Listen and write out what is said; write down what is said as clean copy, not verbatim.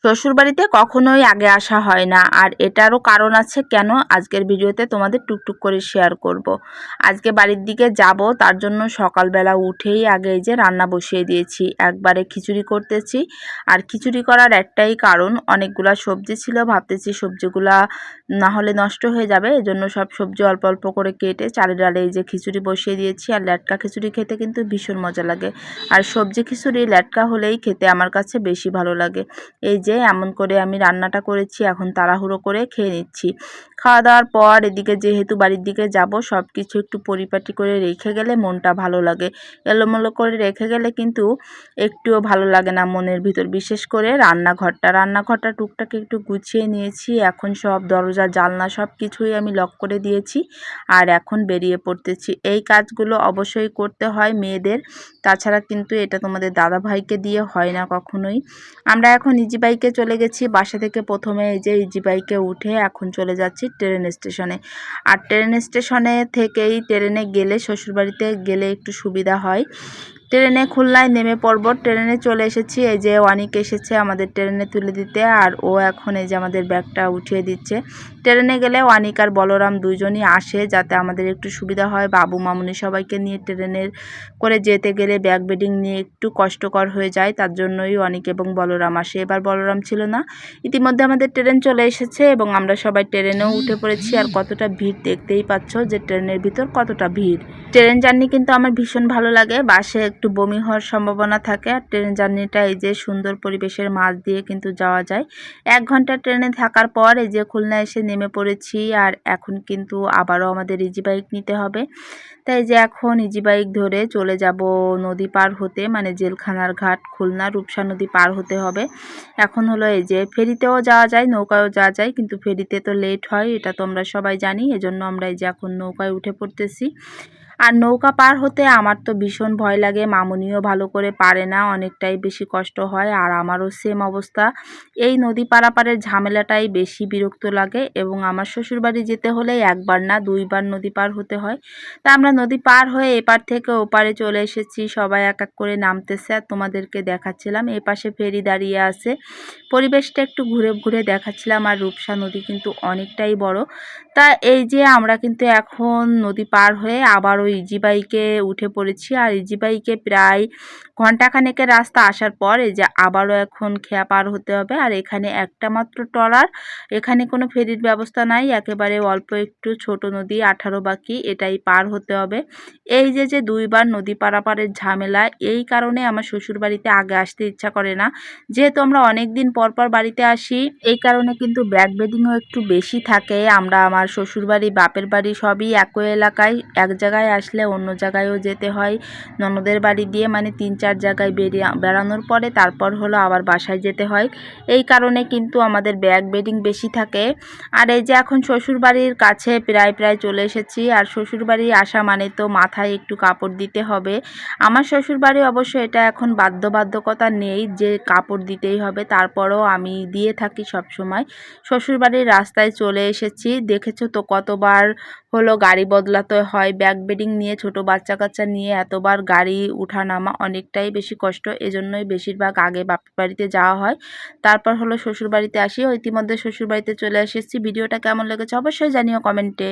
শ্বশুরবাড়িতে কখনোই আগে আসা হয় না, আর এটারও কারণ আছে কেন আজকের ভিডিওতে তোমাদের টুকটুক করে শেয়ার করব। আজকে বাড়ির দিকে যাব, তার জন্য সকালবেলা উঠেই আগে এই যে রান্না বসিয়ে দিয়েছি। একবারে খিচুড়ি করতেছি। আর খিচুড়ি করার একটাই কারণ, অনেকগুলা সবজি ছিল, ভাবতেছি সবজিগুলা না হলে নষ্ট হয়ে যাবে, এজন্য সব সবজি অল্প অল্প করে কেটে চালে ডালে এই যে খিচুড়ি বসিয়ে দিয়েছি। আর লেটকা খিচুড়ি খেতে কিন্তু ভীষণ মজা লাগে, আর সবজি খিচুড়ি লেটকা হলেই খেতে আমার কাছে বেশি ভালো লাগে। এই যে এমন করে আমি রান্নাটা করেছি, এখন তাড়াহুড়ো করে খেয়ে নিচ্ছি। খাওয়া দাওয়ার পর এদিকে যেহেতু বাড়ির দিকে যাব, সব কিছু একটু পরিপাটি করে রেখে গেলে মনটা ভালো লাগে। এলোমেলো করে রেখে গেলে কিন্তু একটুও ভালো লাগে না মনের ভিতর। বিশেষ করে রান্নাঘরটা টুকটাক একটু গুছিয়ে নিয়েছি। এখন সব দরজা জানলা সব কিছুই আমি লক করে দিয়েছি, আর এখন বেরিয়ে পড়তেছি। এই কাজগুলো অবশ্যই করতে হয় মেয়েদের, তাছাড়া কিন্তু এটা তোমাদের দাদা ভাইকে দিয়ে হয় না কখনোই। আমরা এখন ইজি বাইকে চলে গেছি। বাসা থেকে প্রথমে এই যে ইজি বাইকে উঠে এখন চলে যাচ্ছি ট্রেন স্টেশনে। আর ট্রেন স্টেশনে থেকেই ট্রেনে গেলে, শ্বশুরবাড়িতে গেলে একটু সুবিধা হয়। ট্রেনে খুলনায় নেমে পড়ব। ট্রেনে চলে এসেছি। এই যে অনিক এসেছে আমাদের ট্রেনে তুলে দিতে, আর ও এখন এই যে আমাদের ব্যাগটা উঠিয়ে দিচ্ছে। ট্রেনে গেলে অনিক আর বলরাম দুইজনই আসে, যাতে আমাদের একটু সুবিধা হয়। বাবু মামুনি সবাইকে নিয়ে ট্রেনের করে যেতে গেলে ব্যাগ বেডিং নিয়ে একটু কষ্টকর হয়ে যায়, তার জন্যই অনিক এবং বলরাম আসে। এবার বলরাম ছিল না। ইতিমধ্যে আমাদের ট্রেন চলে এসেছে এবং আমরা সবাই ট্রেনেও উঠে পড়েছি। আর কতটা ভিড় দেখতেই পাচ্ছ যে ট্রেনের ভিতর কতটা ভিড়। ট্রেন জার্নি কিন্তু আমার ভীষণ ভালো লাগে। বাসে একটু বমি হওয়ার সম্ভাবনা থাকে, আর ট্রেন জার্নিটা এই যে সুন্দর পরিবেশের মাঝ দিয়ে কিন্তু যাওয়া যায়। 1 ঘন্টা ট্রেনে থাকার পর এই যে খুলনা এসে নেমে পড়েছি। আর এখন কিন্তু আবারও আমাদের ইজি বাইক নিতে হবে। তাই যে এখন ইজি বাইক ধরে চলে যাব নদী পার হতে, মানে জেলখানার ঘাট খুলনা রূপসা নদী পার হতে হবে। এখন হলো এই যে ফেরিতেও যাওয়া যায়, নৌকায়ও যাওয়া যায়, কিন্তু ফেরিতে তো লেট হয়, এটা তো আমরা সবাই জানি। এজন্য আমরা এই যে এখন নৌকায় উঠে পড়তেছি। আর নৌকা পার হতে আমার তো ভীষণ ভয় লাগে, মামুনিও ভালো করে পারে না, অনেকটাই বেশি কষ্ট হয়। আর আমারও সেম অবস্থা। এই নদী পারাপারের ঝামেলাটাই বেশি বিরক্ত লাগে, এবং আমার শ্বশুরবাড়ি যেতে হলে একবার না 2 বার নদী পার হতে হয়। তা আমরা নদী পার হয়ে এপার থেকে ওপারে চলে এসেছি। সবাই এক এক করে নামতেছে, আর তোমাদেরকে দেখাচ্ছিলাম। এই পাশে ফেরি দাঁড়িয়ে আছে, পরিবেশটা একটু ঘুরে ঘুরে দেখাচ্ছিলাম। আর রূপসা নদী কিন্তু অনেকটাই বড়। তা এই যে আমরা কিন্তু এখন নদী পার হয়ে আবারও ইজি বাইকে উঠে পড়েছি। আর ইজি বাইকে প্রায় ঘন্টাখানেকের রাস্তা আসার পর এই যে আবারও এখন খেয়া পার হতে হবে। আর এখানে একটা মাত্র ট্রলার, এখানে কোনো ফেরির ব্যবস্থা নাই, একেবারে অল্প একটু ছোট নদী 18 বাকি, এটাই পার হতে হবে। এই যে 2 বার নদী পারাপারের ঝামেলা, এই কারণে আমার শ্বশুরবাড়িতে আগে আসতে ইচ্ছা করে না। যেহেতু আমরা অনেক দিন পর পর বাড়িতে আসি, এই কারণে কিন্তু ব্যাগ বেডিংও একটু বেশি থাকে। আমরা আমার শ্বশুরবাড়ি বাপের বাড়ি সবই একই এলাকায়, এক জায়গায় আসলে অন্য জায়গায়ও যেতে হয় ননদের বাড়ি দিয়ে, মানে 3-4 জায়গায় বেড়ানোর পরে তারপর হলো আবার বাসায় যেতে হয়। এই কারণে কিন্তু আমাদের ব্যাগ বেডিং বেশি থাকে। আর এই যে এখন শ্বশুরবাড়ির কাছে প্রায় চলে এসেছি। আর শ্বশুরবাড়ি আসা মানে তো মাথায় একটু কাপড় দিতে হবে। আমার শ্বশুরবাড়ি অবশ্য এটা এখন বাধ্যবাধকতা নেই যে কাপড় দিতেই হবে, তারপরও আমি দিয়ে থাকি সব সময়। শ্বশুরবাড়ির রাস্তায় চলে এসেছি, দেখেছো তো কতবার হলো গাড়ি বদলাতে হয়। ব্যাগ বেডিং নিয়ে ছোট বাচ্চা কাচ্চা নিয়ে এতবার গাড়ি উঠা নামা অনেকটাই বেশি কষ্ট, এজন্যই বেশিরভাগ আগে বাপের বাড়িতে যাওয়া হয়, তারপর হলো শ্বশুরবাড়িতে আসি। ইতিমধ্যে শ্বশুরবাড়িতে চলে এসেছি। ভিডিওটা কেমন লেগেছে অবশ্যই জানিও কমেন্টে।